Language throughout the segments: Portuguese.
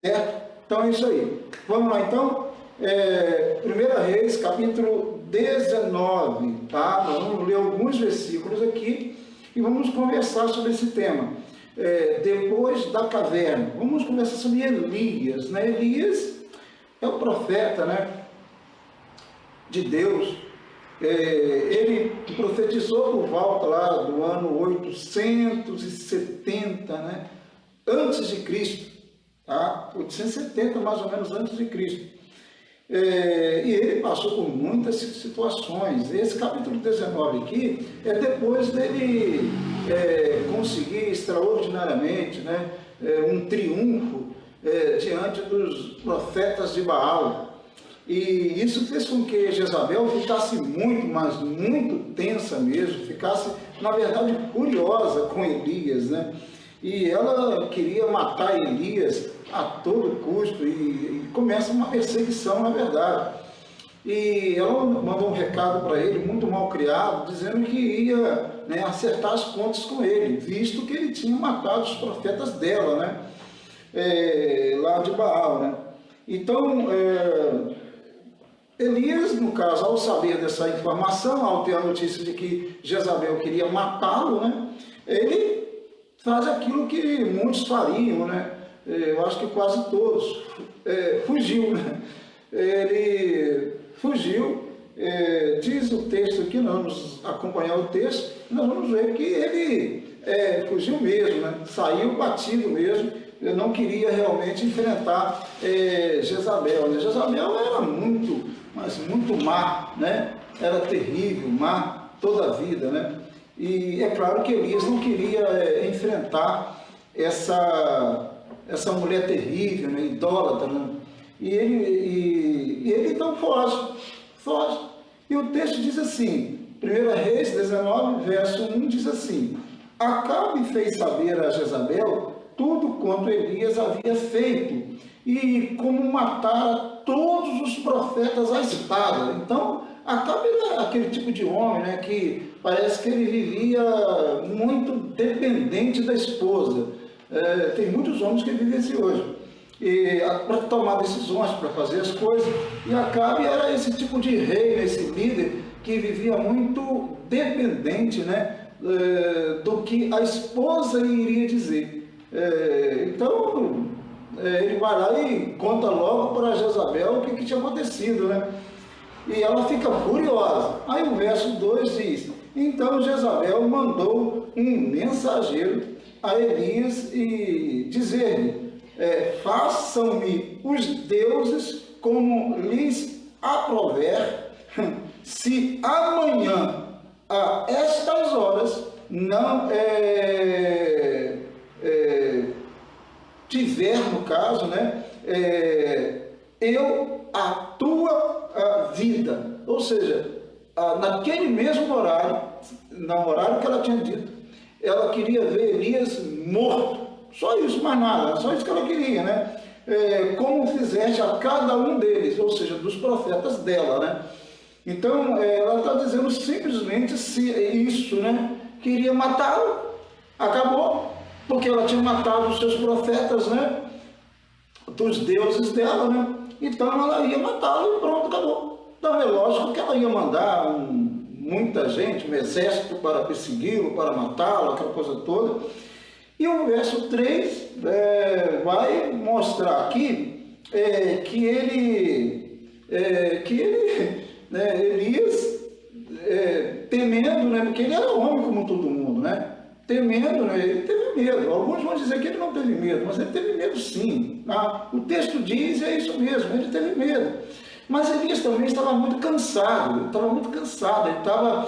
Certo? Então é isso aí. Vamos lá então. 1 Reis, capítulo 19, tá? Nós vamos ler alguns versículos aqui e vamos conversar sobre esse tema. Depois da caverna. Vamos conversar sobre Elias, né? Elias é o profeta, né, de Deus. Ele profetizou por volta lá do ano 870, né, antes de Cristo, tá? 870 mais ou menos antes de Cristo. E ele passou por muitas situações. Esse capítulo 19 aqui é depois dele conseguir extraordinariamente, né, um triunfo diante dos profetas de Baal. E isso fez com que Jezabel ficasse muito, mas muito tensa mesmo, ficasse, na verdade, furiosa com Elias, né? E ela queria matar Elias a todo custo e começa uma perseguição, na verdade. E ela mandou um recado para ele, muito mal criado, dizendo que ia, né, acertar as contas com ele, visto que ele tinha matado os profetas dela, né? Lá de Baal, né? Então, Elias, no caso, ao saber dessa informação, ao ter a notícia de que Jezabel queria matá-lo, né, ele faz aquilo que muitos fariam, né? Eu acho que quase todos. Fugiu, né? Ele fugiu. Diz o texto aqui, nós vamos acompanhar o texto, nós vamos ver que ele fugiu mesmo, né? Saiu batido mesmo. Eu não queria realmente enfrentar Jezabel, né? Jezabel era muito, mas muito má, né? Era terrível, má toda a vida, né? E é claro que Elias não queria enfrentar essa mulher terrível, né? Idólatra, né? E ele então foge. E o texto diz assim, 1 Reis 19, verso 1, diz assim: Acabe fez saber a Jezabel tudo quanto Elias havia feito, e como matara todos os profetas à espada. Então, Acabe era aquele tipo de homem, né, que parece que ele vivia muito dependente da esposa. Tem muitos homens que vivem assim hoje. Para tomar decisões, para fazer as coisas. E Acabe era esse tipo de rei, esse líder, que vivia muito dependente, né, do que a esposa iria dizer. Então, ele vai lá e conta logo para Jezabel o que tinha acontecido, né? E ela fica furiosa. Aí o verso 2 diz: Então Jezabel mandou um mensageiro a Elias e dizer-lhe: façam-me os deuses como lhes aprouver, se amanhã, a estas horas, não tiver, no caso, né, eu a tua vida. Ou seja, naquele mesmo horário, no horário que ela tinha dito, ela queria ver Elias morto. Só isso, mais nada, só isso que ela queria, né? Como fizeste a cada um deles, ou seja, dos profetas dela, né? Então, ela está dizendo simplesmente isso, né? Queria matá-lo, acabou, porque ela tinha matado os seus profetas, né? Dos deuses dela, né? Então ela ia matá-lo e pronto, acabou. Então é lógico que ela ia mandar muita gente, um exército para persegui-lo, para matá-lo, aquela coisa toda. E o verso 3 vai mostrar aqui que Elias, temendo, né, porque ele era homem como todo mundo, né? Temendo, né, ele teve medo. Alguns vão dizer que ele não teve medo, mas ele teve medo sim. Tá? O texto diz, é isso mesmo, ele teve medo. Mas Elias também estava muito cansado, ele estava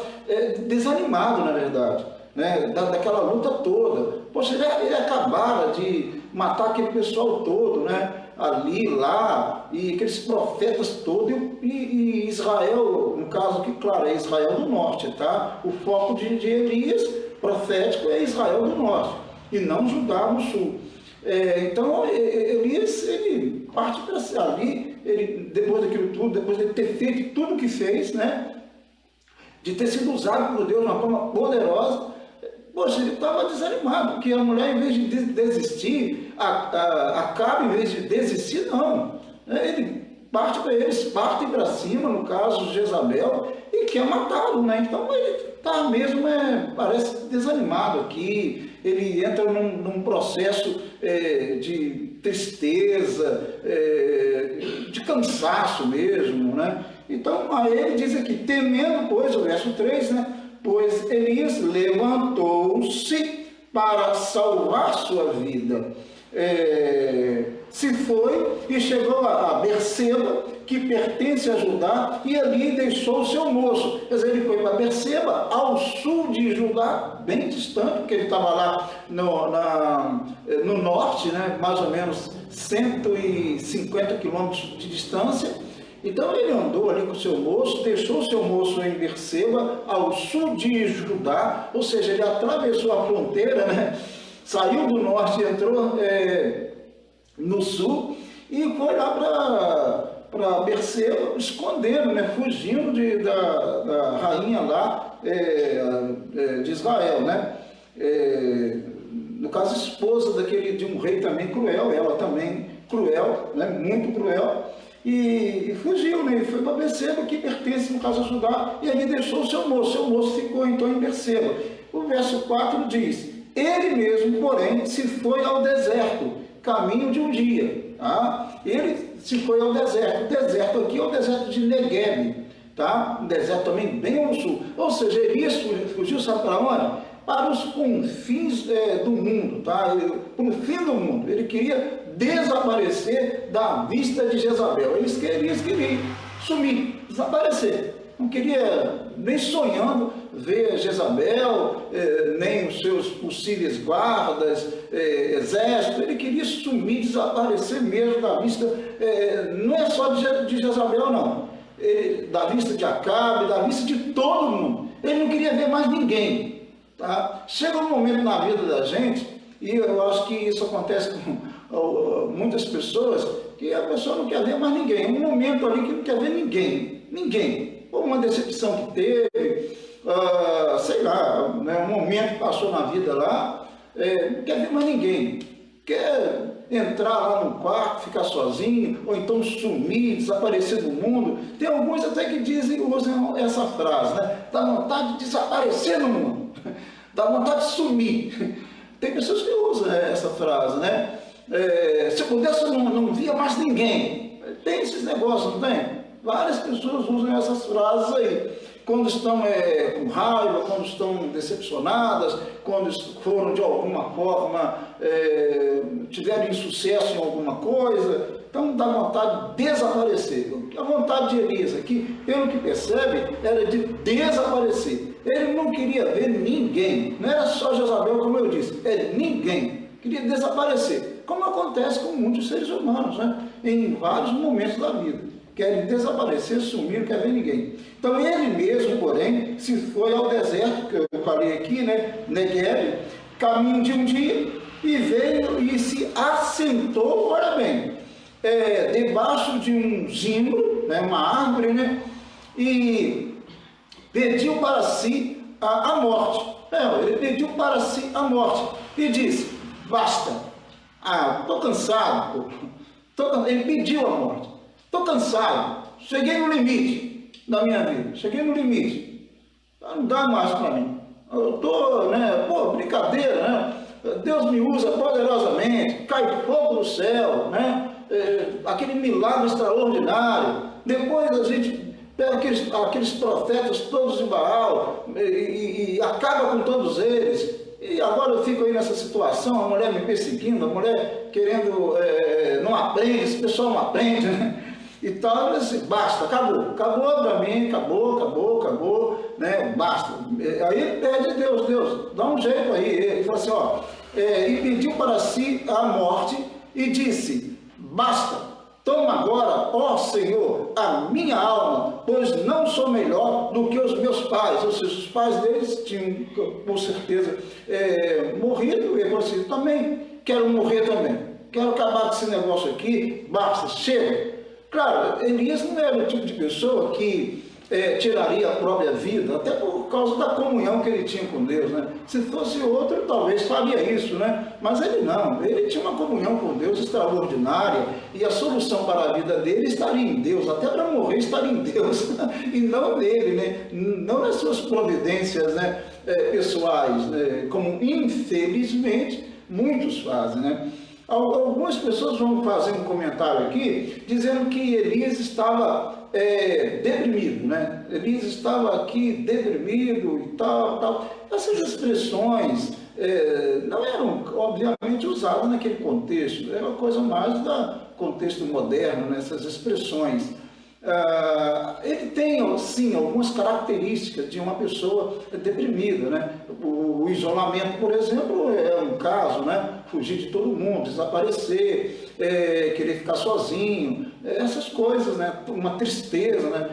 desanimado, na verdade, né, daquela luta toda. Poxa, ele acabara de matar aquele pessoal todo, né, ali, lá, e aqueles profetas todos, e Israel, no caso aqui, claro, é Israel do Norte, tá? O foco de Elias profético é Israel do Norte, e não Judá no Sul. Então, Elias, ele parte para ali, depois daquilo tudo, depois de ter feito tudo o que fez, né, de ter sido usado por Deus de uma forma poderosa, poxa, ele estava desanimado, porque a mulher, em vez de desistir, Acabe, em vez de desistir, não. Eles partem para cima, no caso de Jezabel, e quer matá-lo, né? Então ele está mesmo, parece desanimado aqui, ele entra num processo de tristeza, de cansaço mesmo, né? Então aí ele diz aqui, temendo, pois, o verso 3, né? Pois Elias levantou-se para salvar sua vida. Se foi e chegou a Berseba, que pertence a Judá, e ali deixou o seu moço. Quer dizer, ele foi para Berseba, ao sul de Judá, bem distante, porque ele estava lá no norte, né, mais ou menos 150 quilômetros de distância. Então ele andou ali com o seu moço, deixou o seu moço em Berseba, ao sul de Judá, ou seja, ele atravessou a fronteira, né? Saiu do norte e entrou no sul e foi lá para Berseba, escondendo, né? Fugindo da rainha lá de Israel, né? No caso, esposa de um rei também cruel, ela também cruel, né? Muito cruel. E fugiu, né? E foi para Berseba, que pertence, no caso, a Judá, e ali deixou o seu moço ficou então em Berseba. O verso 4 diz, ele mesmo, porém, se foi ao deserto, caminho de um dia, tá? Ele se foi ao deserto, o deserto aqui é o deserto de Negueb, tá? Um deserto também bem ao sul, ou seja, Elias fugiu, sabe para onde? Para os confins do mundo, tá? Para o fim do mundo, ele queria desaparecer da vista de Jezabel. Eles queriam sumir, desaparecer. Não queria nem sonhando ver Jezabel, nem os seus possíveis guardas, exército. Ele queria sumir, desaparecer mesmo da vista, não é só de Jezabel, não. Da vista de Acabe, da vista de todo mundo. Ele não queria ver mais ninguém. Tá? Chega um momento na vida da gente, e eu acho que isso acontece com muitas pessoas, que a pessoa não quer ver mais ninguém. Um momento ali que não quer ver ninguém. Ou uma decepção que teve, sei lá, né, um momento que passou na vida lá, não quer ver mais ninguém. Quer entrar lá no quarto, ficar sozinho, ou então sumir, desaparecer do mundo. Tem alguns até que usam essa frase, né? Dá vontade de desaparecer no mundo, dá vontade de sumir. Tem pessoas que usam essa frase, né? Se eu pudesse, eu não via mais ninguém. Tem esses negócios, não tem? Várias pessoas usam essas frases aí. Quando estão com raiva, quando estão decepcionadas, quando foram de alguma forma, tiveram insucesso em alguma coisa, então dá vontade de desaparecer. A vontade de Elias aqui, pelo que percebe, era de desaparecer. Ele não queria ver ninguém, não era só Jezabel, como eu disse, era ninguém, queria desaparecer, como acontece com muitos seres humanos, né? Em vários momentos da vida. Querem desaparecer, sumir, não quer ver ninguém. Então ele mesmo, porém, se foi ao deserto, que eu falei aqui, né? Negueb, caminho de um dia, e veio e se assentou, olha bem, debaixo de um zimbro, né? Uma árvore, né? E pediu para si a morte. Ele pediu para si a morte e disse, basta, estou cansado. Ele pediu a morte. Estou cansado, cheguei no limite da minha vida, cheguei no limite, não dá mais para mim. Eu estou, brincadeira, né? Deus me usa poderosamente, cai fogo do céu, né? Aquele milagre extraordinário. Depois a gente pega aqueles profetas todos de Baal e acaba com todos eles. E agora eu fico aí nessa situação, a mulher me perseguindo, a mulher querendo, não aprende, esse pessoal não aprende, né? E tal, eu disse, basta, acabou para mim, acabou, né, basta. Aí ele pede, Deus, dá um jeito aí. Ele falou assim, e pediu para si a morte e disse, basta, toma agora, ó Senhor, a minha alma, pois não sou melhor do que os meus pais. Ou seja, os pais deles tinham, com certeza, morrido, e ele falou assim, também quero morrer também, quero acabar com esse negócio aqui, basta, chega. Claro, Elias não era o tipo de pessoa que tiraria a própria vida, até por causa da comunhão que ele tinha com Deus, né? Se fosse outro, talvez faria isso, né? Mas ele não, ele tinha uma comunhão com Deus extraordinária, e a solução para a vida dele estaria em Deus, até para morrer estaria em Deus, e não nele, né? Não nas suas providências, né? Pessoais, né? Como infelizmente muitos fazem, né? Algumas pessoas vão fazer um comentário aqui dizendo que Elias estava deprimido, né? Elias estava aqui deprimido e tal. Essas expressões não eram, obviamente, usadas naquele contexto, era uma coisa mais do contexto moderno, nessas expressões. Ele tem, sim, algumas características de uma pessoa deprimida, né? O isolamento, por exemplo, é um caso, né? Fugir de todo mundo, desaparecer, querer ficar sozinho, essas coisas, né? Uma tristeza, né?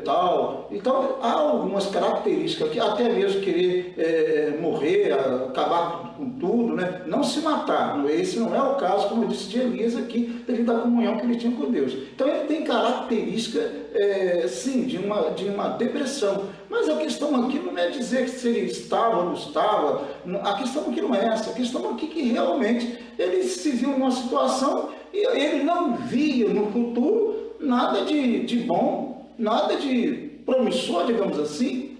Tal. Então, há algumas características, que até mesmo querer morrer, acabar com tudo, né? Não se matar. Esse não é o caso, como eu disse, de Elias aqui, da comunhão que ele tinha com Deus. Então, ele tem características, sim, de uma depressão. Mas a questão aqui não é dizer que se ele estava ou não estava, a questão aqui não é essa, a questão aqui é que realmente ele se viu numa situação e ele não via no futuro nada de bom, nada de promissor, digamos assim,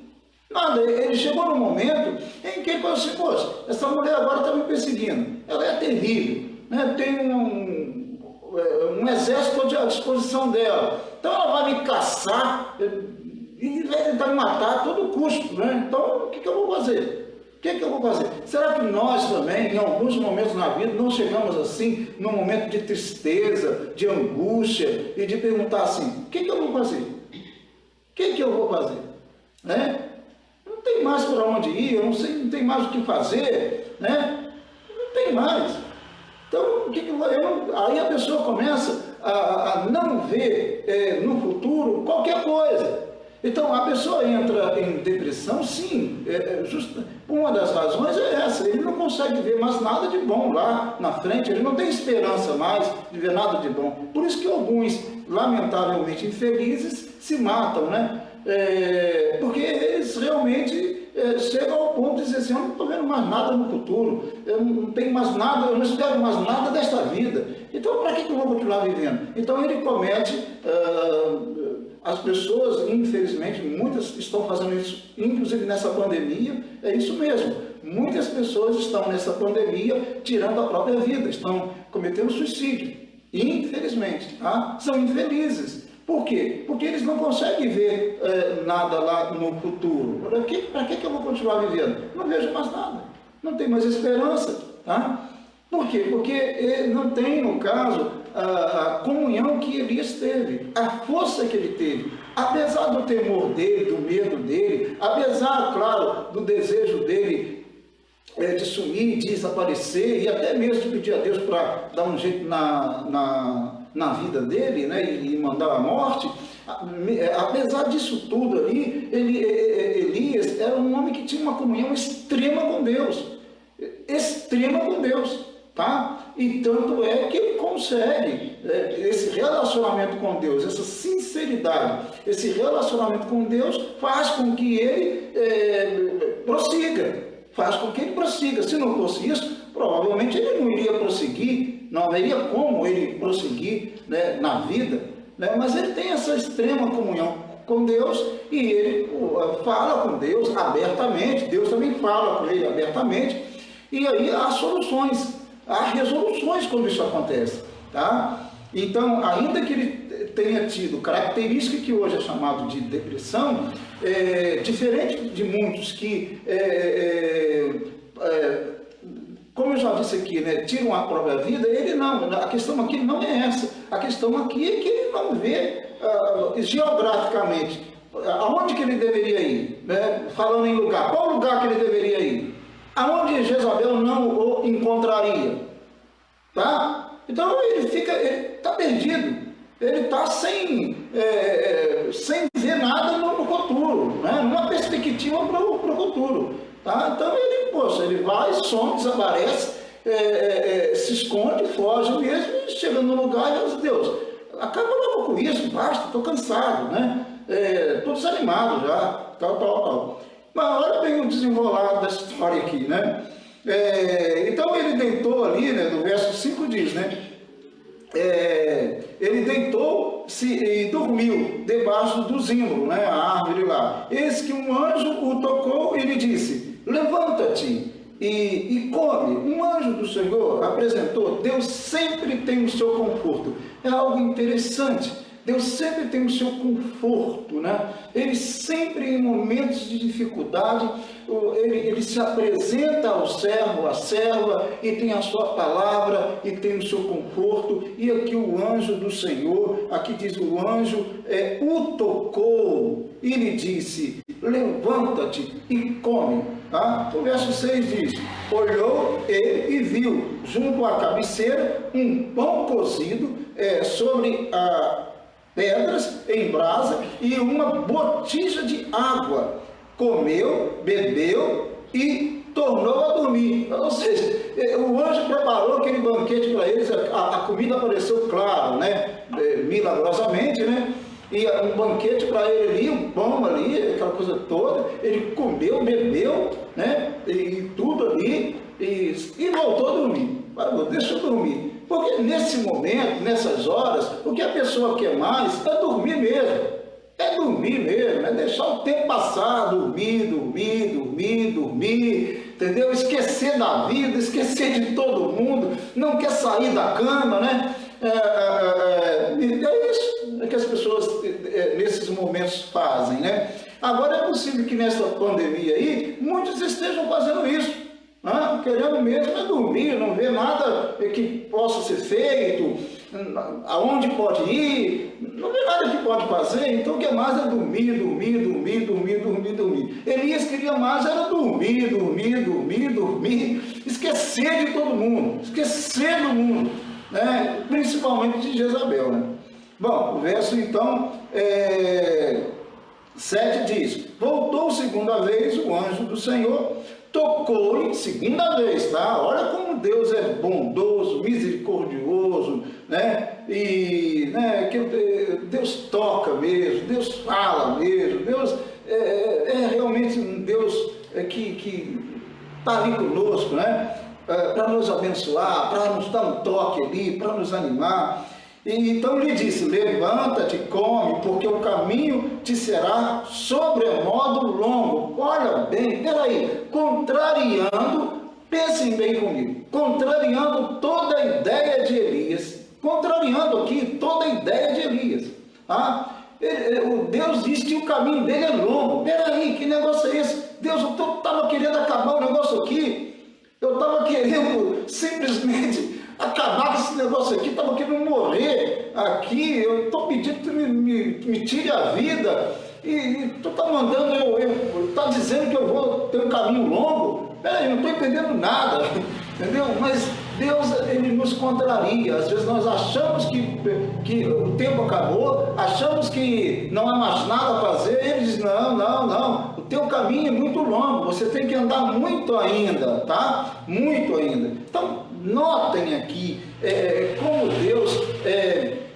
nada. Ele chegou num momento em que ele falou assim: poxa, essa mulher agora está me perseguindo, ela é terrível, né? Tem um exército à disposição dela, então ela vai me caçar e vai tentar me matar a todo custo, né? Então, o que eu vou fazer? O que eu vou fazer? Será que nós também, em alguns momentos na vida, não chegamos assim, num momento de tristeza, de angústia, e de perguntar assim: o que eu vou fazer? O que eu vou fazer? Né? Não tem mais para onde ir, eu não sei, não tem mais o que fazer, né? Não tem mais. Então, aí a pessoa começa a não ver no futuro qualquer coisa. Então, a pessoa entra em depressão, sim, uma das razões é essa: ele não consegue ver mais nada de bom lá na frente, ele não tem esperança mais de ver nada de bom. Por isso que alguns, lamentavelmente infelizes, se matam, né? Porque eles realmente chegam ao ponto de dizer assim: eu não estou vendo mais nada no futuro, eu não tenho mais nada, eu não espero mais nada desta vida, então para que eu vou continuar vivendo? Então ele comete, as pessoas, infelizmente, muitas estão fazendo isso, inclusive nessa pandemia, é isso mesmo, muitas pessoas estão nessa pandemia tirando a própria vida, estão cometendo suicídio, infelizmente, tá? São infelizes. Por quê? Porque eles não conseguem ver nada lá no futuro. Para que eu vou continuar vivendo? Não vejo mais nada, não tem mais esperança. Tá? Por quê? Porque não tem, no caso, a comunhão que Elias teve, a força que ele teve. Apesar do temor dele, do medo dele, apesar, claro, do desejo dele de sumir, de desaparecer, e até mesmo de pedir a Deus para dar um jeito na vida dele, né, e mandar a morte, apesar disso tudo ali, Elias era um homem que tinha uma comunhão extrema com Deus, tá? E tanto é que ele consegue esse relacionamento com Deus, essa sinceridade, esse relacionamento com Deus faz com que ele prossiga. Se não fosse isso, provavelmente ele não iria prosseguir, não haveria como ele prosseguir, né, na vida, né? Mas ele tem essa extrema comunhão com Deus e ele fala com Deus abertamente, Deus também fala com ele abertamente, e aí há soluções, há resoluções quando isso acontece, tá? Então, ainda que ele tenha tido característica que hoje é chamado de depressão, diferente de muitos que, como eu já disse aqui, né, tiram a própria vida, ele não, a questão aqui não é essa, a questão aqui é que ele não vê geograficamente aonde que ele deveria ir, né? Falando em lugar, qual lugar que ele deveria ir, aonde Jezabel não o encontraria, tá? Então ele está perdido, ele está sem ver nada no futuro, né? Numa perspectiva para o futuro. Tá? Então ele vai, some, desaparece, se esconde, foge mesmo, e chega no lugar e diz: Deus, acaba logo com isso, basta, estou cansado, né? Estou desanimado já, tal. Mas olha bem o desenrolar da história aqui, né? Então ele deitou ali, né, no verso 5 diz, né? Ele deitou-se e dormiu debaixo do zimbro, né, a árvore lá. Eis que um anjo o tocou e lhe disse: levanta-te e come. Um anjo do Senhor apresentou. Deus sempre tem o seu conforto. É algo interessante. Deus sempre tem o seu conforto, né? Ele sempre, em momentos de dificuldade, ele se apresenta ao servo, à serva, e tem a sua palavra, e tem o seu conforto. E aqui o anjo do Senhor, aqui diz o anjo, o tocou e lhe disse: levanta-te e come. Tá? O verso 6 diz: olhou ele e viu, junto à cabeceira, um pão cozido sobre a pedras em brasa e uma botija de água. Comeu, bebeu e tornou a dormir. Ou seja, o anjo preparou aquele banquete para eles. A comida apareceu, claro, né? Milagrosamente, né? E um banquete para ele ali, um pão ali, aquela coisa toda. Ele comeu, bebeu, né? E tudo ali e voltou a dormir. Deixa eu dormir. Porque nesse momento, nessas horas, o que a pessoa quer mais é dormir mesmo. É dormir mesmo, é deixar o tempo passar, dormir, entendeu? Esquecer da vida, esquecer de todo mundo, não quer sair da cama, né? É isso que as pessoas nesses momentos fazem, né? Agora é possível que nessa pandemia aí, muitos estejam fazendo isso. Querendo mesmo é dormir, não ver nada que possa ser feito, aonde pode ir, não vê nada que pode fazer, então o que mais é dormir. Elias queria mais era dormir, esquecer de todo mundo, esquecer do mundo, né? Principalmente de Jezabel, né? Bom, o verso então 7 diz: voltou segunda vez o anjo do Senhor, tocou-lhe segunda vez, tá? Olha como Deus é bondoso, misericordioso, né? E que Deus toca mesmo, Deus fala mesmo, Deus é realmente um Deus que está ali conosco, né? Para nos abençoar, para nos dar um toque ali, para nos animar. E então lhe disse: levanta-te, come, porque o caminho te será sobremodo longo. Olha bem, peraí, contrariando, pensem bem comigo, contrariando toda a ideia de Elias, contrariando aqui toda a ideia de Elias. O Deus diz que o caminho dele é longo. Peraí, que negócio é esse? Deus, eu estava querendo acabar o negócio aqui, eu estava querendo simplesmente acabar com esse negócio aqui, estava querendo morrer aqui, eu estou pedindo que tu me tire a vida, e tu está mandando, está dizendo que eu vou ter um caminho longo. Peraí, não estou entendendo nada, entendeu? Mas Deus, ele nos contraria. Às vezes nós achamos que o tempo acabou, achamos que não há mais nada a fazer, e ele diz: não, o teu caminho é muito longo, você tem que andar muito ainda, tá? Muito ainda. Então, notem aqui como Deus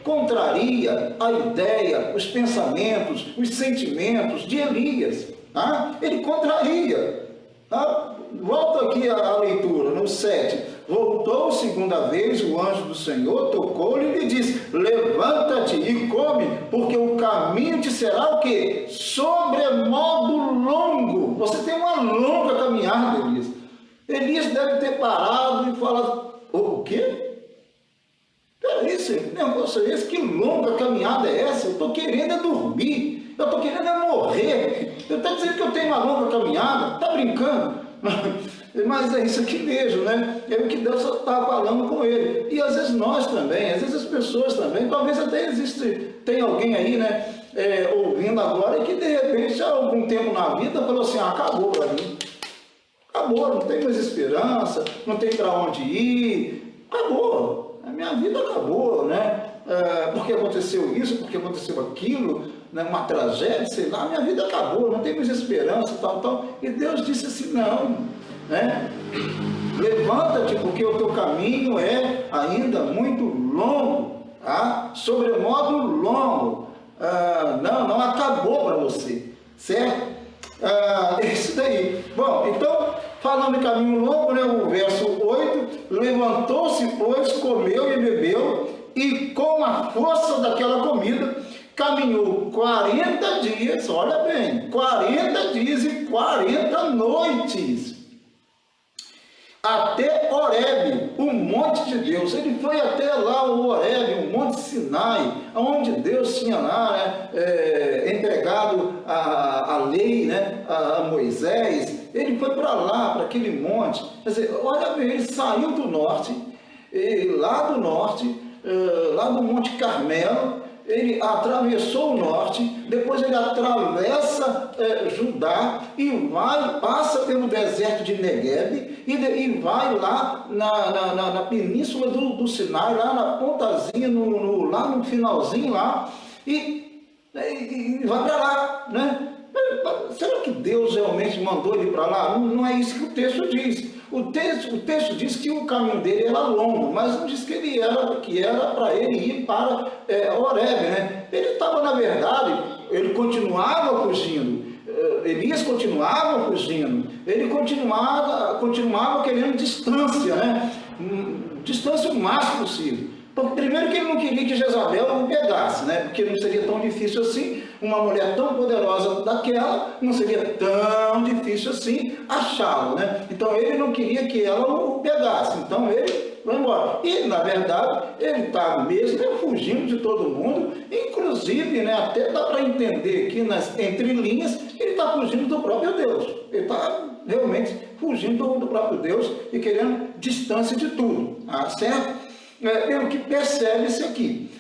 contraria a ideia, os pensamentos, os sentimentos de Elias. Tá? Ele contraria. Tá? Volta aqui a leitura, no 7. Voltou segunda vez o anjo do Senhor, tocou-lhe e lhe disse: levanta-te e come, porque o caminho te será o quê? Sobremodo longo. Você tem uma longa caminhada, Elias. Elias deve ter parado e falado: o quê? Peraí, que negócio é esse? Que longa caminhada é essa? Eu estou querendo dormir, eu estou querendo morrer. Eu estou dizendo que eu tenho uma longa caminhada? Está brincando? Mas é isso aqui mesmo, né? É o que Deus está falando com ele. E às vezes nós também, às vezes as pessoas também, talvez até tem alguém aí, né, ouvindo agora, e que de repente há algum tempo na vida falou assim: acabou para mim. Acabou, não tem mais esperança, não tem para onde ir, acabou, a minha vida acabou, né? Porque aconteceu isso, porque aconteceu aquilo, né? Uma tragédia, sei lá, a minha vida acabou, não tem mais esperança, tal. E Deus disse assim: não, né? Levanta-te, porque o teu caminho é ainda muito longo. tá? Sobremodo longo. Não acabou para você, certo? Isso daí. Bom, então, falando de caminho longo, né, o verso 8, levantou-se, pois, comeu e bebeu, e com a força daquela comida, caminhou 40 dias, olha bem, 40 dias e 40 noites, até Horebe, o monte de Deus. Ele foi até lá, o Horebe, o monte Sinai, onde Deus tinha lá, né, entregado a lei, né, a Moisés. Ele foi para lá, para aquele monte. Quer dizer, olha bem, ele saiu do norte, lá do Monte Carmelo, ele atravessou o norte, depois ele atravessa Judá e passa pelo deserto de Negueb e vai lá na península do Sinai, lá na pontazinha, lá no finalzinho lá, e vai para lá, né? Será que Deus realmente mandou ele para lá? Não é isso que o texto diz. O texto diz que o caminho dele era longo, mas não diz que era para ele ir para Horebe, né? Ele estava, na verdade, ele continuava fugindo. Elias continuava fugindo. Ele continuava querendo distância, né? Distância o máximo possível. Porque, primeiro, que ele não queria que Jezabel o pegasse, né? Porque não seria tão difícil assim, uma mulher tão poderosa daquela, não seria tão difícil assim achá-lo, né? Então ele não queria que ela o pegasse, então ele vai embora. E, na verdade, ele está mesmo fugindo de todo mundo, inclusive, né, até dá para entender que nas entrelinhas ele está fugindo do próprio Deus. Ele está realmente fugindo do próprio Deus e querendo distância de tudo, certo? Pelo que percebe-se aqui.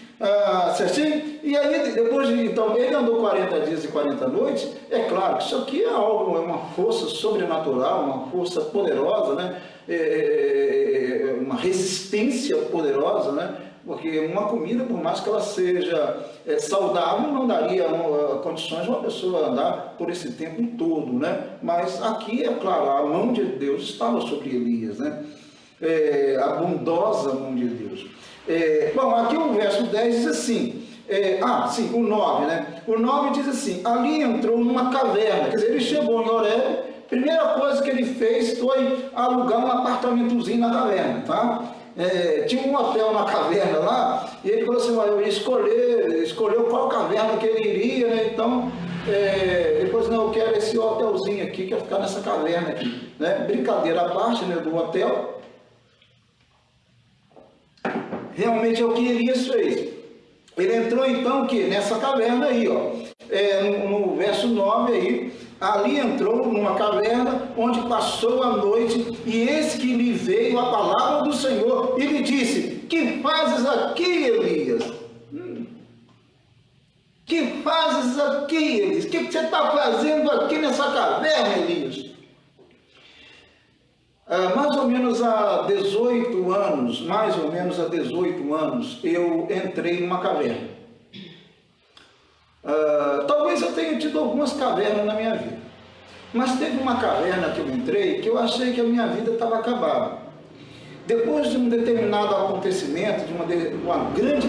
Certinho? E aí, depois de, então, ele andou 40 dias e 40 noites. É claro que isso aqui é algo, é uma força sobrenatural, uma força poderosa, né? Uma resistência poderosa, né? Porque uma comida, por mais que ela seja saudável, não daria condições de uma pessoa andar por esse tempo todo, né? Mas aqui, é claro, a mão de Deus estava sobre Elias, né? A bondosa mão de Deus. Bom, aqui o verso 10 diz assim, o 9, né? O 9 diz assim, ali entrou numa caverna, quer dizer, ele chegou em Horebe, primeira coisa que ele fez foi alugar um apartamentozinho na caverna, tá? Tinha um hotel na caverna lá, e ele falou assim, eu ia escolheu qual caverna que ele iria, né? Então, ele falou assim, não, eu quero esse hotelzinho aqui, quero ficar nessa caverna aqui, né? Brincadeira à parte, né, do hotel. Realmente é o que Elias fez. Ele entrou então nessa caverna aí, ó, no verso 9 aí, ali entrou numa caverna onde passou a noite, e eis que lhe veio a palavra do Senhor e lhe disse, que fazes aqui, Elias? Que fazes aqui, Elias? O que você está fazendo aqui nessa caverna, Elias? Mais ou menos há 18 anos, eu entrei numa caverna. Talvez eu tenha tido algumas cavernas na minha vida, mas teve uma caverna que eu entrei que eu achei que a minha vida estava acabada. Depois de um determinado acontecimento, de uma grande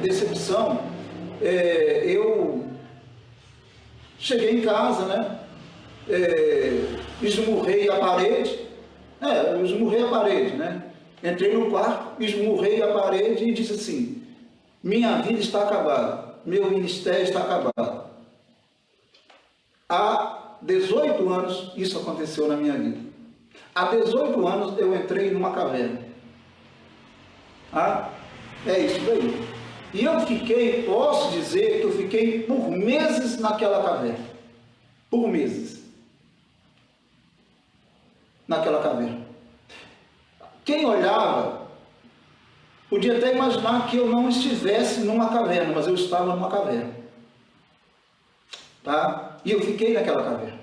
decepção, eu cheguei em casa, né? Esmurrei a parede, né? Entrei no quarto, esmurrei a parede e disse assim, minha vida está acabada, meu ministério está acabado. Há 18 anos isso aconteceu na minha vida. Há 18 anos eu entrei numa caverna. É isso daí. E eu posso dizer que eu fiquei por meses naquela caverna. Por meses. Naquela caverna. Quem olhava podia até imaginar que eu não estivesse numa caverna, mas eu estava numa caverna. Tá? E eu fiquei naquela caverna.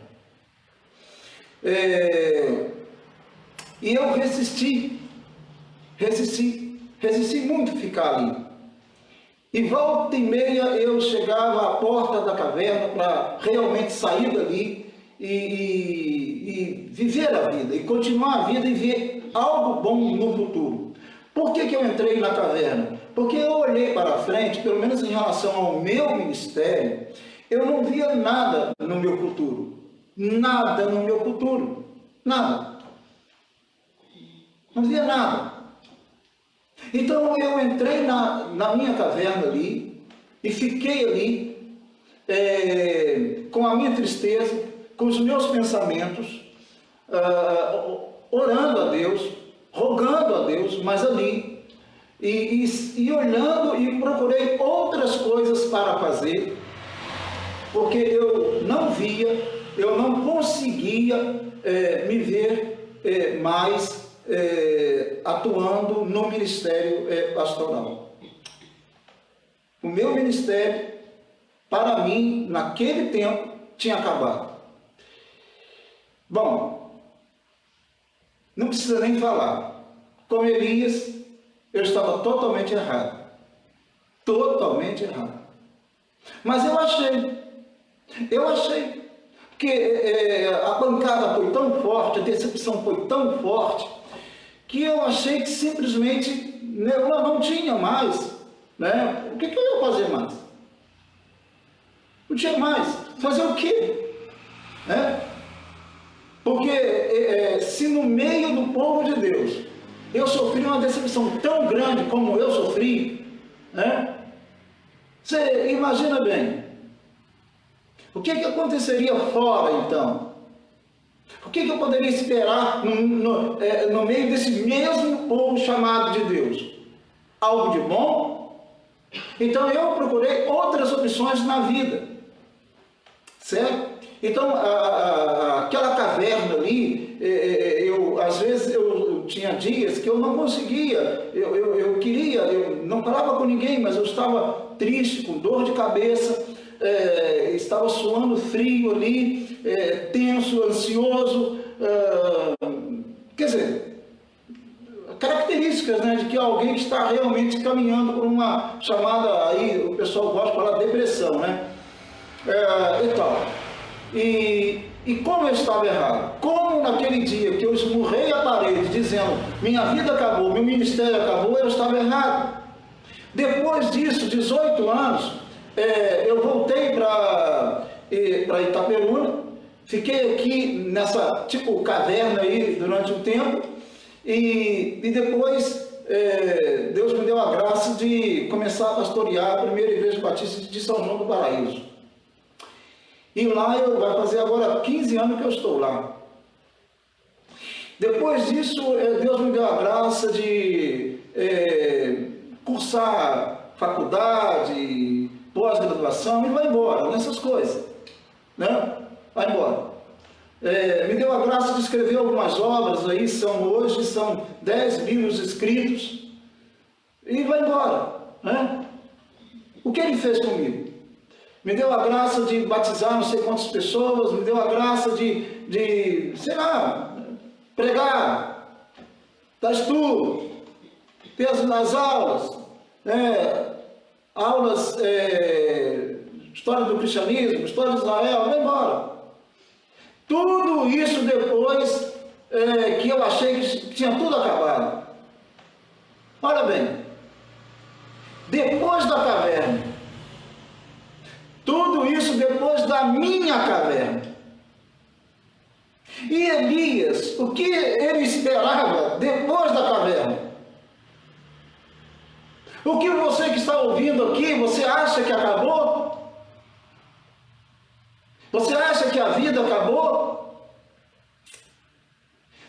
E eu resisti muito a ficar ali. E volta e meia eu chegava à porta da caverna para realmente sair dali e viver a vida, e continuar a vida e ver algo bom no futuro. Por que eu entrei na caverna? Porque eu olhei para frente, pelo menos em relação ao meu ministério, eu não via nada no meu futuro. Nada no meu futuro. Nada. Não via nada. Então eu entrei na minha caverna ali e fiquei ali com a minha tristeza, com os meus pensamentos, orando a Deus, rogando a Deus, mas ali, e olhando e procurei outras coisas para fazer, porque eu não via, eu não conseguia me ver mais atuando no ministério pastoral. O meu ministério, para mim, naquele tempo, tinha acabado. Bom, não precisa nem falar. Com Elias, eu estava totalmente errado. Totalmente errado. Mas eu achei. Porque a pancada foi tão forte, a decepção foi tão forte, que eu achei que simplesmente eu não tinha mais, né? O que eu ia fazer mais? Não tinha mais. Fazer o quê? Né? Porque se no meio do povo de Deus eu sofri uma decepção tão grande como eu sofri, né? Você imagina bem, o que aconteceria fora então? O que eu poderia esperar no meio desse mesmo povo chamado de Deus? Algo de bom? Então eu procurei outras opções na vida, certo? Então aquela caverna ali, às vezes eu tinha dias que eu não conseguia, eu queria, eu não falava com ninguém, mas eu estava triste, com dor de cabeça, estava suando frio ali, tenso, ansioso, quer dizer, características, né, de que alguém que está realmente caminhando por uma chamada, aí o pessoal gosta de falar depressão, né, e tal. E como eu estava errado, como naquele dia que eu esmurrei a parede dizendo minha vida acabou, meu ministério acabou, eu estava errado. Depois disso, 18 anos, eu voltei para Itaperuna, fiquei aqui nessa tipo caverna aí durante um tempo, e depois Deus me deu a graça de começar a pastorear a primeira igreja batista de São João do Paraíso. E lá vai fazer agora 15 anos que eu estou lá. Depois disso, Deus me deu a graça de cursar faculdade, pós-graduação, e vai embora, nessas coisas, né? Vai embora. Me deu a graça de escrever algumas obras, aí hoje são 10 livros escritos, e vai embora, né? O que ele fez comigo? Me deu a graça de batizar não sei quantas pessoas, me deu a graça de sei lá, pregar, dar estudo, ter as aulas, aulas, história do cristianismo, história de Israel, vai embora. Tudo isso depois que eu achei que tinha tudo acabado. Olha bem, depois da caverna, tudo isso depois da minha caverna. E Elias, o que ele esperava depois da caverna? O que você que está ouvindo aqui, você acha que acabou? Você acha que a vida acabou?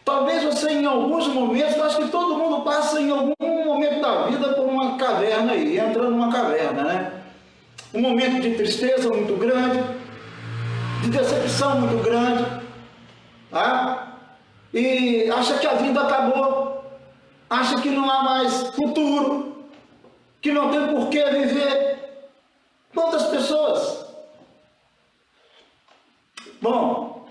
Talvez você em alguns momentos, acho que todo mundo passa em algum momento da vida por uma caverna aí, entra numa caverna, né? Um momento de tristeza muito grande, de decepção muito grande, tá? E acha que a vida acabou, acha que não há mais futuro, que não tem por que viver. Quantas pessoas? Bom,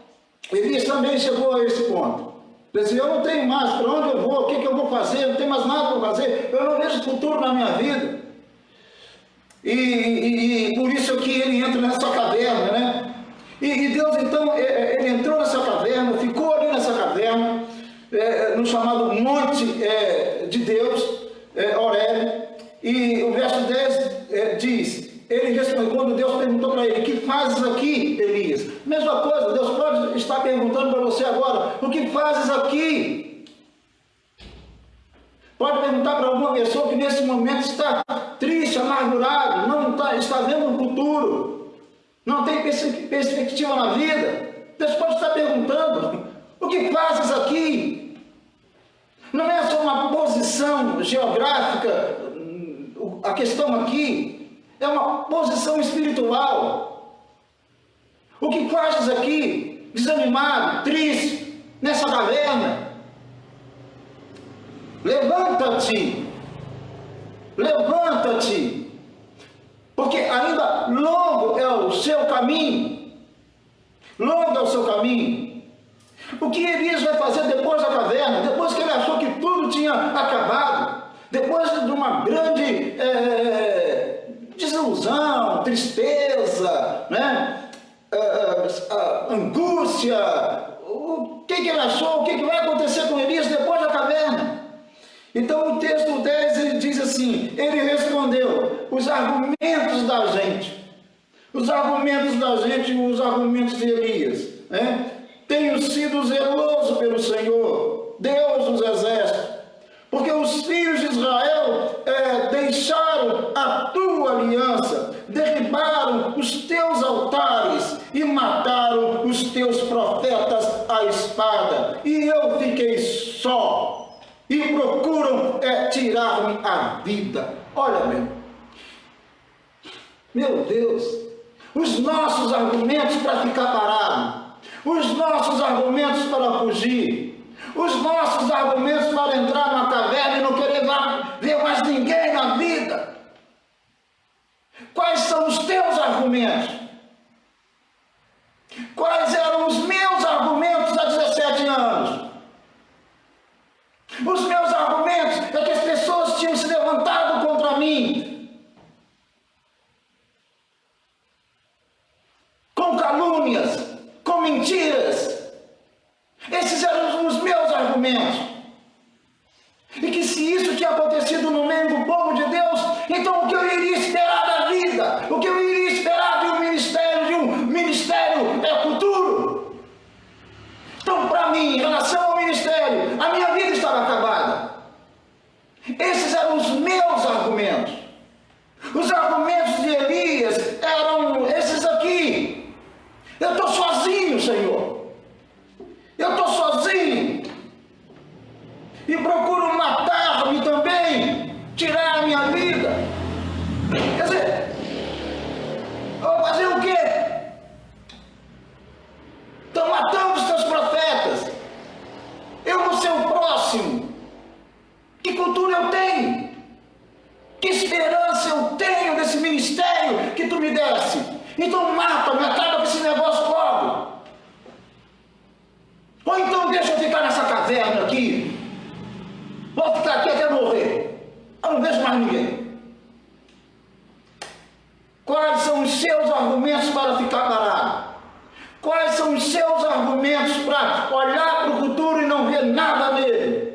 Elias também chegou a esse ponto. Ele disse, eu não tenho mais para onde eu vou, o que eu vou fazer, eu não tenho mais nada para fazer, eu não vejo futuro na minha vida. E por isso que ele entra nessa caverna, né? E Deus então, ele entrou nessa caverna, ficou ali nessa caverna, no chamado Monte de Deus, Horebe, e o verso 10 diz, ele respondeu, quando Deus perguntou para ele, o que fazes aqui, Elias? Mesma coisa, Deus pode estar perguntando para você agora, o que fazes aqui? Pode perguntar para alguma pessoa que nesse momento está triste, amargurado, não está vendo um futuro, não tem perspectiva na vida. Deus pode estar perguntando, o que fazes aqui? Não é só uma posição geográfica, a questão aqui é uma posição espiritual. O que fazes aqui, desanimado, triste, nessa caverna? Levanta-te, levanta-te, porque ainda longo é o seu caminho, longo é o seu caminho. O que Elias vai fazer depois da caverna, depois que ele achou que tudo tinha acabado, depois de uma grande desilusão, tristeza, né? Angústia, o que ele achou, o que vai acontecer com Elias depois da caverna? Então o texto 10 ele diz assim, ele respondeu, os argumentos da gente, os argumentos de Elias, né? Tenho sido zeloso pelo Senhor, Deus dos exércitos, porque os filhos de Israel deixaram a tua aliança, derribaram os teus altares e mataram os teus profetas à espada, e eu fiquei só. E procuram tirar-me a vida. Olha, meu Deus, os nossos argumentos para ficar parado, os nossos argumentos para fugir, os nossos argumentos para entrar numa caverna e não querer ver mais ninguém na vida. Quais são os teus argumentos? Quais eram os meus argumentos há 17 anos? Os meus argumentos é que as pessoas tinham se levantado contra mim, com calúnias, com mentiras. Esses eram os meus argumentos. E que se isso tinha acontecido no meio do povo de Deus, então o que eu iria esperar da vida? O que eu iria esperar de um ministério futuro? Então, para mim, em relação ao ministério, a minha vida estava acabada. Esses eram os meus argumentos. Os argumentos de Elias eram esses aqui. Eu estou sozinho, Senhor. Eu estou sozinho. E procuro matar-me também, tirar a minha vida. Quer dizer, eu vou fazer o quê? Estão matando os teus profetas. Eu vou ser o próximo. Que cultura eu tenho? Que esperança eu tenho desse ministério que tu me desse? Então mata-me, acaba com esse negócio logo. Ou então deixa eu ficar nessa caverna aqui. Vou ficar aqui até morrer. Eu não vejo mais ninguém. Quais são os seus argumentos para ficar parado? Quais são os seus argumentos para olhar para o futuro e não ver nada nele?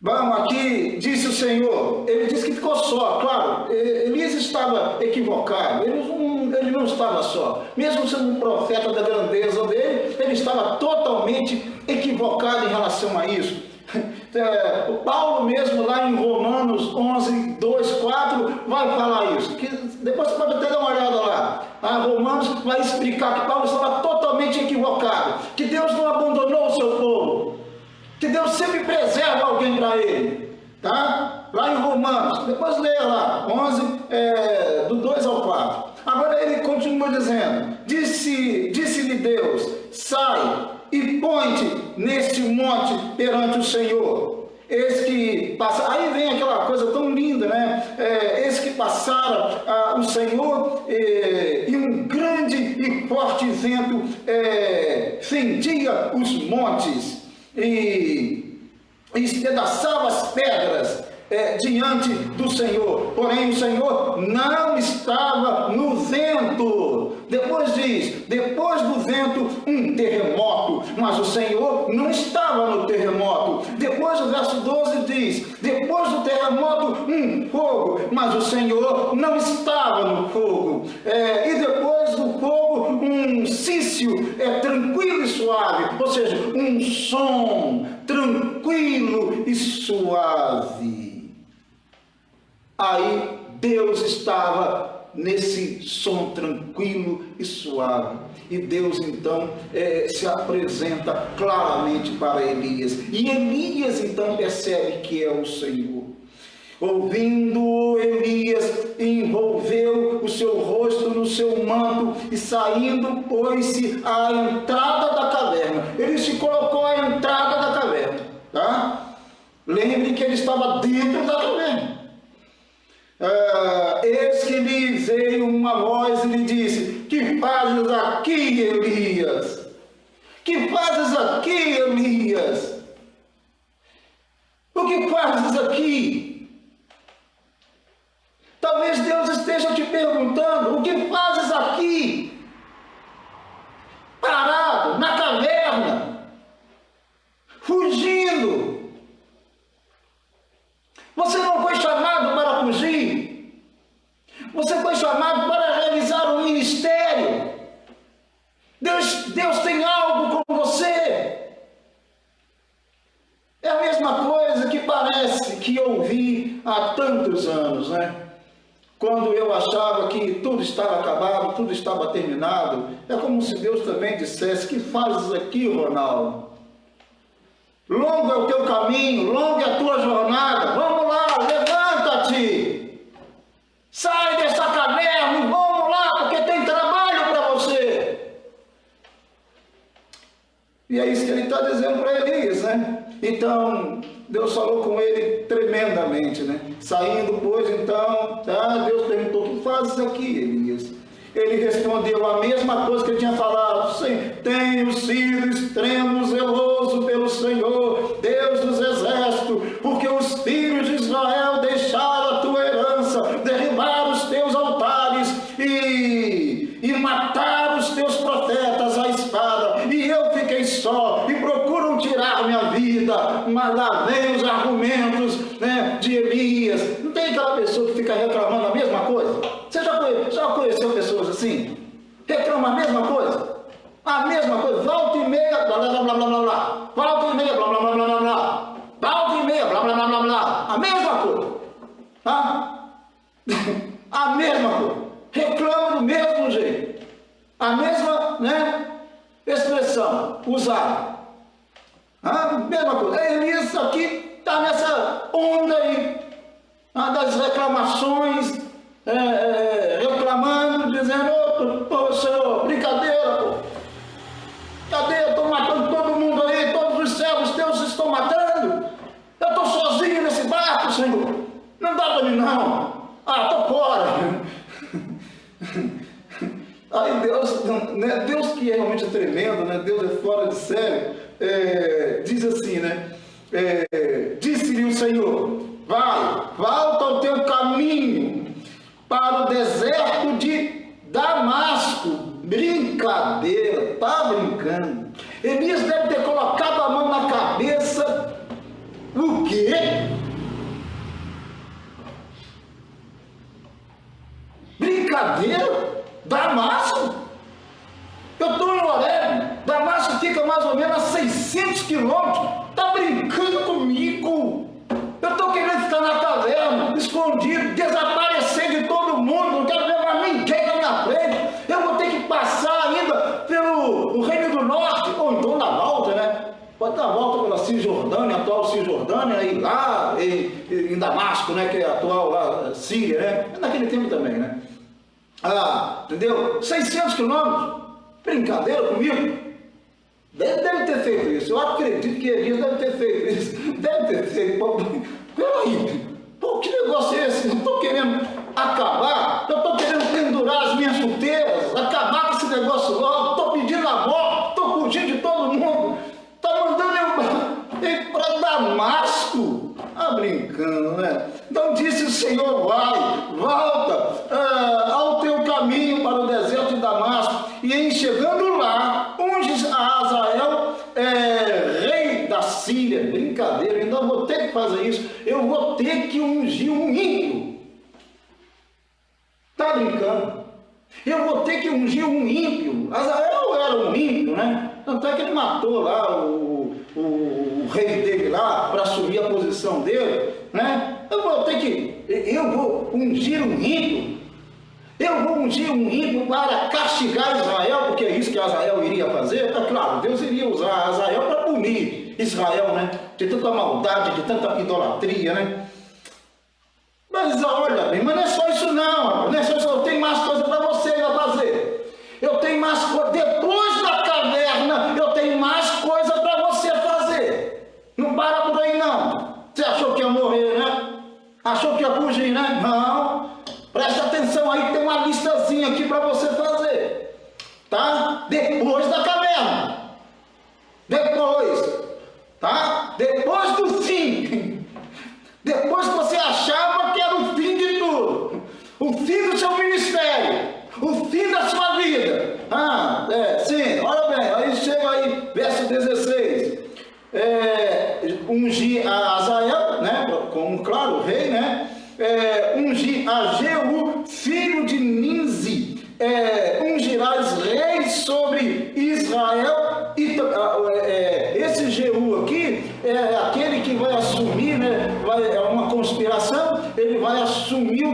Vamos aqui, disse o Senhor, ele disse que ficou só, claro, Elias estava equivocado, ele não estava só, mesmo sendo um profeta da grandeza dele, ele estava totalmente equivocado em relação a isso. O Paulo mesmo lá em Romanos 11, 2, 4 vai falar isso, que depois você pode até dar uma olhada lá. Romanos vai explicar que Paulo estava totalmente equivocado, que Deus não abandonou o seu povo, que Deus sempre preserva alguém para ele, tá? Lá em Romanos, depois leia lá, 11, do 2 ao 4. Agora ele continua dizendo, disse-lhe Deus, sai e põe-te neste monte perante o Senhor. Eis que passa, aí vem aquela coisa tão linda, né? Eis que passara o Senhor e um grande e forte vento fendia os montes e espedaçava as pedras diante do Senhor. Porém, o Senhor não estava no vento. Depois diz, depois do vento, um terremoto. Mas o Senhor não estava no terremoto. Depois o verso 12 diz, depois do terremoto, um fogo. Mas o Senhor não estava no fogo. E depois do fogo, um cício tranquilo e suave. Ou seja, um som tranquilo e suave. Aí Deus estava nesse som tranquilo e suave. E Deus então se apresenta claramente para Elias. E Elias então percebe que é o Senhor. Ouvindo, Elias envolveu o seu rosto no seu manto e saindo pôs-se à entrada da caverna. Ele se colocou à entrada da caverna. Tá? Lembre que ele estava dentro da caverna. Eis que lhe veio uma voz e lhe disse: que fazes aqui, Elias? Que fazes aqui, Elias? O que fazes aqui? Talvez Deus esteja te perguntando: o que fazes aqui? Parado na caverna, fugindo. Você não foi chamado para fugir. Você foi chamado para realizar um ministério. Deus tem algo com você. É a mesma coisa que parece que eu ouvi há tantos anos, né? Quando eu achava que tudo estava acabado, tudo estava terminado. É como se Deus também dissesse: que fazes aqui, Ronaldo? Longo é o teu caminho, longa é a tua jornada. Vamos lá, levanta-te. Sai dessa caverna, vamos lá, porque tem trabalho para você. E é isso que ele está dizendo para Elias, né? Então, Deus falou com ele tremendamente, né? Saindo, pois, então, Deus perguntou: o que fazes aqui, Elias? Ele respondeu a mesma coisa que ele tinha falado: sim, tenho sido extremo zeloso pelo Senhor, Deus dos exércitos, porque os filhos de Israel deixaram a tua herança, derribaram os teus altares e mataram os teus profetas à espada, e eu fiquei só, e procuram tirar minha vida. Mas lá vem os argumentos, né, de Elias. Não tem aquela pessoa que fica reclamando a mesma coisa? Você já conheceu pessoas assim? Reclama a mesma coisa? A mesma coisa, volta e meia, blá blá blá blá blá blá, volta e meia, blá blá blá blá blá blá, volta e meia, blá blá blá blá blá, a mesma coisa, tá? A mesma coisa, reclama do mesmo jeito, a mesma, né, expressão usada, mesma coisa. Elias aqui está nessa onda aí, das reclamações, reclamando, dizendo: ô Senhor, brincadeira, pô. Cadê? Eu estou matando todo mundo aí, todos os servos teus estão matando. Eu estou sozinho nesse barco, Senhor. Não dá para mim, não. Estou fora. Aí Deus que realmente é tremendo, né? Deus é fora de sério. Diz assim, né? Disse-lhe o Senhor: vai, volta ao teu caminho para o deserto de Damasco. Brincadeira, tá brincando? Elias deve ter colocado a mão na cabeça. O quê? Brincadeira? Damasco? Eu estou em Horebe. Damasco fica mais ou menos a 600 quilômetros. Tá brincando comigo? Eu estou querendo ficar na caverna, escondido, desaparecer de todo mundo. Não quero ver mais ninguém na minha frente. Eu vou ter que passar ainda pelo Reino do Norte, ou então na volta, né? Pode dar a volta pela Cisjordânia, atual Cisjordânia, e lá em Damasco, né? Que é a atual lá, Síria, né? Naquele tempo também, né? Entendeu? 600 quilômetros. Brincadeira comigo? Deve ter feito isso. Eu acredito que Elias deve ter feito isso. Deve ter feito. Peraí, pô, que negócio é esse? Eu estou querendo acabar. Eu estou querendo pendurar as minhas chuteiras, acabar com esse negócio logo. Estou pedindo a morte, estou fugindo de todo mundo. Está mandando eu ir para Damasco. brincando, né? Então disse o Senhor, volta ao teu caminho para o deserto de Damasco, e em chegando lá, unges a Azael, rei da Síria. Brincadeira, ainda vou ter que fazer isso, eu vou ter que ungir um ímpio. Tá brincando? Eu vou ter que ungir um ímpio. Azael era um ímpio, né? Tanto é que ele matou lá o rei dele lá para assumir a posição dele, né? Eu vou ungir um ímpio. Eu vou ungir um ímpio para castigar Israel, porque é isso que Azael iria fazer. É claro, Deus iria usar Azael para punir Israel, né? De tanta maldade, de tanta idolatria, né? Mas olha bem, mas não é só isso não, não é só isso, eu tenho mais coisa para você ainda fazer. Eu tenho mais coisa, depois da caverna, eu tenho mais coisa para você fazer. Não para por aí não. Você achou que ia morrer, né? Achou que ia fugir, né? Não. Presta atenção aí, tem uma listazinha aqui para você fazer. Tá? Depois da caverna. Depois. Tá? Depois do fim. Depois que você achava que era o fim de tudo, o fim do seu ministério, o fim da sua vida. Sim, olha bem, aí chega aí, verso 16. Ungir a Azael, né, como claro, o rei, né, ungir a Jeú, filho de Ninzi, ungirás rei sobre Israel. Esse Jeú aqui é aquele que vai assumir, né, é uma conspiração, ele vai assumir,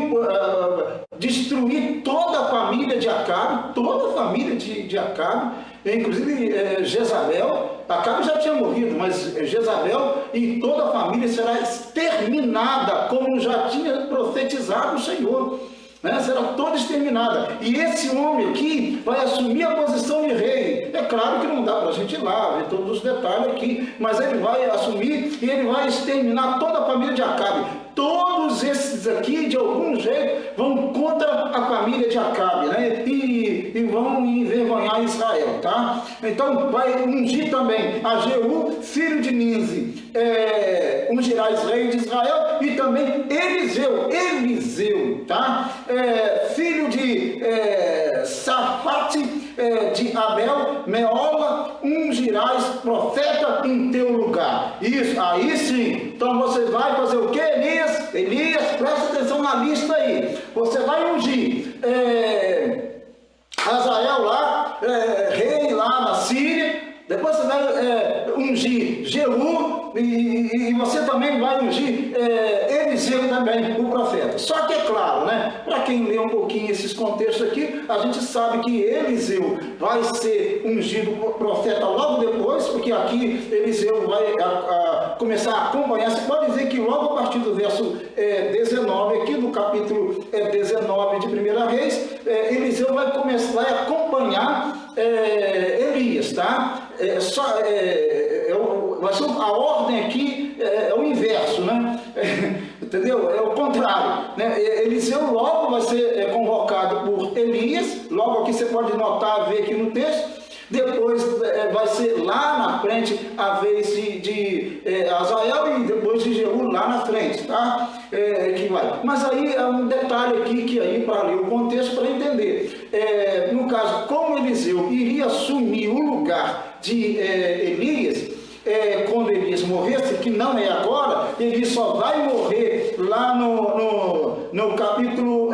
destruir toda a família de Acabe, toda a família de Acabe, inclusive Jezabel. Acabe já tinha morrido, mas Jezabel e toda a família será exterminada, como já tinha profetizado o Senhor. Né? Será toda exterminada. E esse homem aqui vai assumir a posição de rei. É claro que não dá para a gente ir lá ver todos os detalhes aqui, mas ele vai assumir e ele vai exterminar toda a família de Acabe. Todos esses aqui, de algum jeito, vão contra a família de Acabe, né? E vão envergonhar Israel, tá? Então vai ungir também a Jeú, filho de Ninzi, ungirás rei de Israel, e também Eliseu, tá? Filho de Safate, de Abel, Meola, ungirás profeta em teu lugar. Isso, aí sim. Então você vai fazer o que, Elias, presta atenção na lista aí. Você vai ungir Azael lá, rei lá na Síria. Depois você vai ungir Jeú, e você também vai ungir Eliseu também, o profeta. Só que é claro, né? Para quem lê um pouquinho esses contextos aqui, a gente sabe que Eliseu vai ser ungido profeta logo depois, porque aqui Eliseu vai começar a acompanhar. Você pode ver que logo a partir do verso 19, aqui do capítulo 19 de 1 Reis, Eliseu vai começar a acompanhar Elias, tá? A ordem aqui é o inverso, né? Entendeu? É o contrário, né? Eliseu logo vai ser convocado por Elias, logo aqui você pode notar, ver aqui no texto. Depois vai ser lá na frente a vez de Azael, e depois de Jeú lá na frente, tá? Que vai. Mas aí é um detalhe aqui que aí para ler o contexto para entender. No caso, como Eliseu iria assumir o lugar de Elias, quando Elias morresse, que não é agora, ele só vai morrer lá no capítulo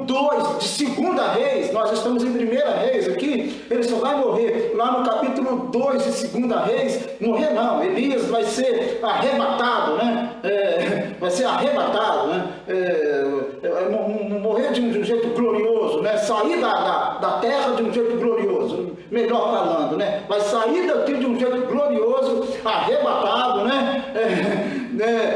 2 de 2 Reis. Nós estamos em 1 Reis aqui, ele só vai morrer lá no capítulo 2 de 2 Reis. Morrer não, Elias vai ser arrebatado, né? Vai ser arrebatado, né? Morrer de um jeito glorioso, né? Sair da terra de um jeito glorioso, melhor falando, né? Vai sair daqui de um jeito glorioso, arrebatado, né?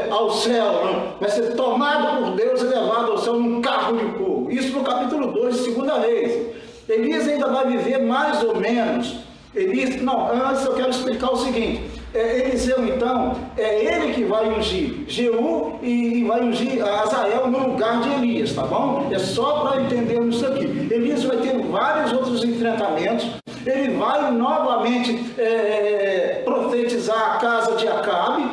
Ao céu, né? Vai ser tomado por Deus e levado ao céu num carro de fogo. Isso no capítulo 2 de 2 Reis. Elias ainda vai viver mais ou menos. Antes eu quero explicar o seguinte. Eliseu, então, é ele que vai ungir Jeú e vai ungir Azael no lugar de Elias, tá bom? É só para entendermos isso aqui. Elias vai ter vários outros enfrentamentos. ele vai novamente profetizar a casa de Acabe,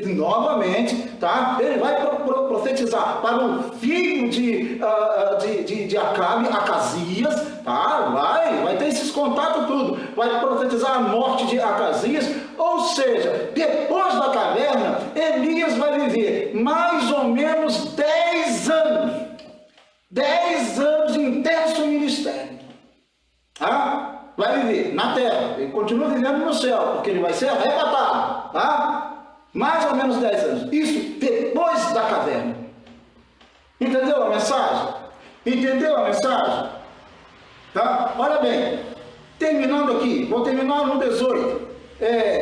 novamente, tá? Ele vai profetizar para o filho de Acabe, Acasias, tá? Vai ter esses contatos tudo, vai profetizar a morte de Acasias, ou seja, depois da caverna, Elias vai viver mais ou menos 10 anos, 10 anos de intenso ministério, tá? Vai viver na terra, ele continua vivendo no céu, porque ele vai ser arrebatado, tá? Mais ou menos 10 anos, isso depois da caverna. Entendeu a mensagem? Entendeu a mensagem? Tá? Olha bem, terminando aqui, vou terminar no 18.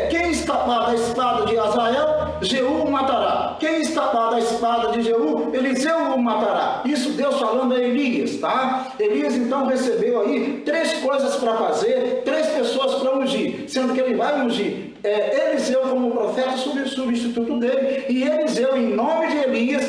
Quem escapar da espada de Azael, Jeú o matará. Quem escapar da espada de Jeú, Eliseu o matará. Isso Deus falando a Elias, tá? Elias então recebeu aí 3 coisas para fazer, 3 pessoas para ungir, sendo que ele vai ungir Eliseu como profeta substituto dele, e Eliseu em nome de Elias,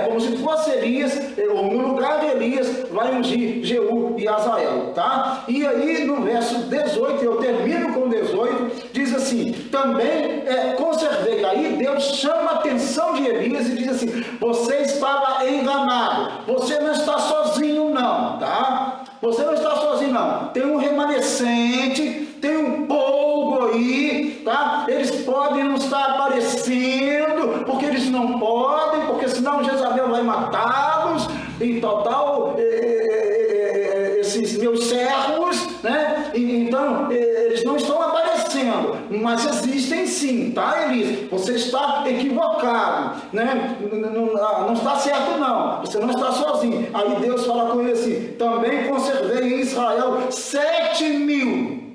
como se fosse Elias, ou no lugar de Elias, vai ungir Jeú e Azael, tá? E aí no verso 18, eu termino com 18, diz assim, também conservei. Aí Deus chama a atenção de Elias e diz assim, você estava enganado, você não está sozinho não, tá? Você não está sozinho não, tem um remanescente, tem um povo aí, tá? Eles podem não estar aparecendo, porque eles não podem, porque senão Jezabel vai matá-los, e tal, esses meus servos, né? Então, eles não estão aparecendo, mas existem sim, tá, Elias? Você está equivocado, né? Não está certo não, você não está sozinho. Aí Deus fala com ele assim, também conservei em Israel 7.000,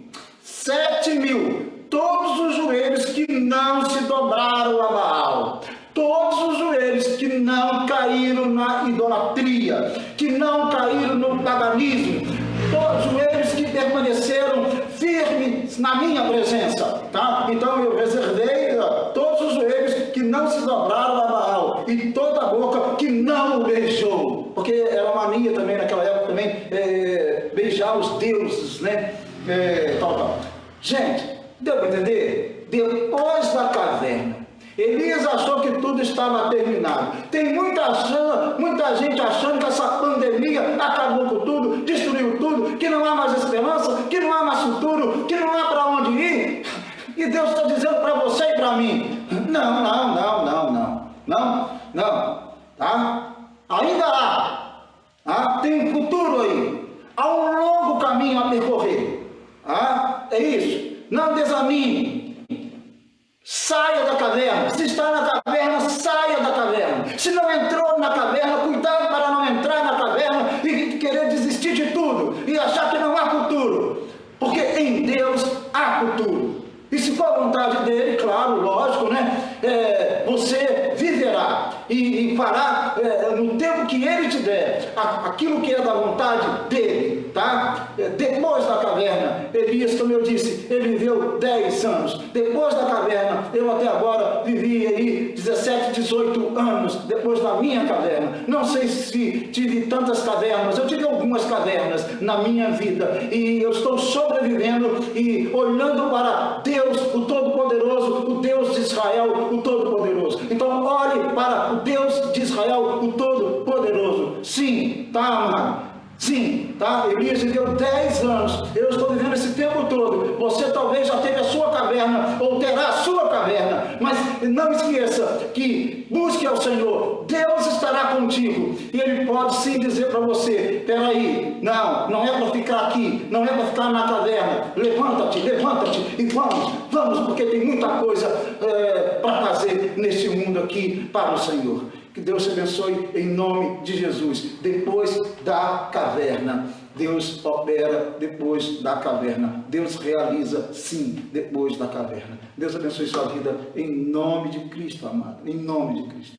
todos os joelhos que não se dobraram a Baal, todos os joelhos que não caíram na idolatria, que não caíram no paganismo, todos os joelhos que permaneceram firmes na minha presença, tá? Então eu reservei todos os joelhos que não se dobraram a Baal e toda a boca que não o beijou, porque era mania também naquela época também beijar os deuses, né? Tal. Gente, deu para entender? Depois da caverna, Elias achou que tudo estava terminado. Tem muita gente achando que essa pandemia acabou com tudo, destruiu tudo, que não há mais esperança, que não há mais futuro, que não há para onde ir. E Deus está dizendo para você e para mim, não, tá? Ainda há, tem um futuro aí, há um longo caminho a percorrer. É isso, não desanime, saia da caverna. Se está na caverna, saia da caverna. Se não entrou na caverna, cuidado para não entrar na caverna e querer desistir de tudo e achar que não há futuro, porque em Deus há futuro. E se for a vontade dele, claro, lógico, né? Você viverá e fará no tempo que ele te der aquilo que é da vontade dele, tá? Depois da caverna, Elias, como eu disse, ele viveu 10 anos. Depois da caverna, eu até agora vivi aí 17, 18 anos depois da minha caverna. Não sei se tive tantas cavernas, eu tive algumas cavernas na minha vida e eu estou sobrevivendo e olhando para Deus, o Todo-Poderoso, o Deus de Israel, o Todo-Poderoso. Então, olhe para o Deus de Israel, o Todo-Poderoso. Sim, tá, amado? Sim, tá? Elias viveu 10 anos. Eu estou vivendo esse tempo todo. Você talvez já teve a sua caverna, ou terá a sua caverna. Mas não esqueça que busque ao Senhor. Deus estará contigo. E Ele pode sim dizer para você, peraí, não é para ficar aqui, não é para ficar na caverna. Levanta-te e vamos, porque tem muita coisa para fazer nesse mundo aqui para o Senhor. Que Deus te abençoe em nome de Jesus. Depois da caverna, Deus opera depois da caverna. Deus realiza sim depois da caverna. Deus abençoe sua vida em nome de Cristo, amado. Em nome de Cristo.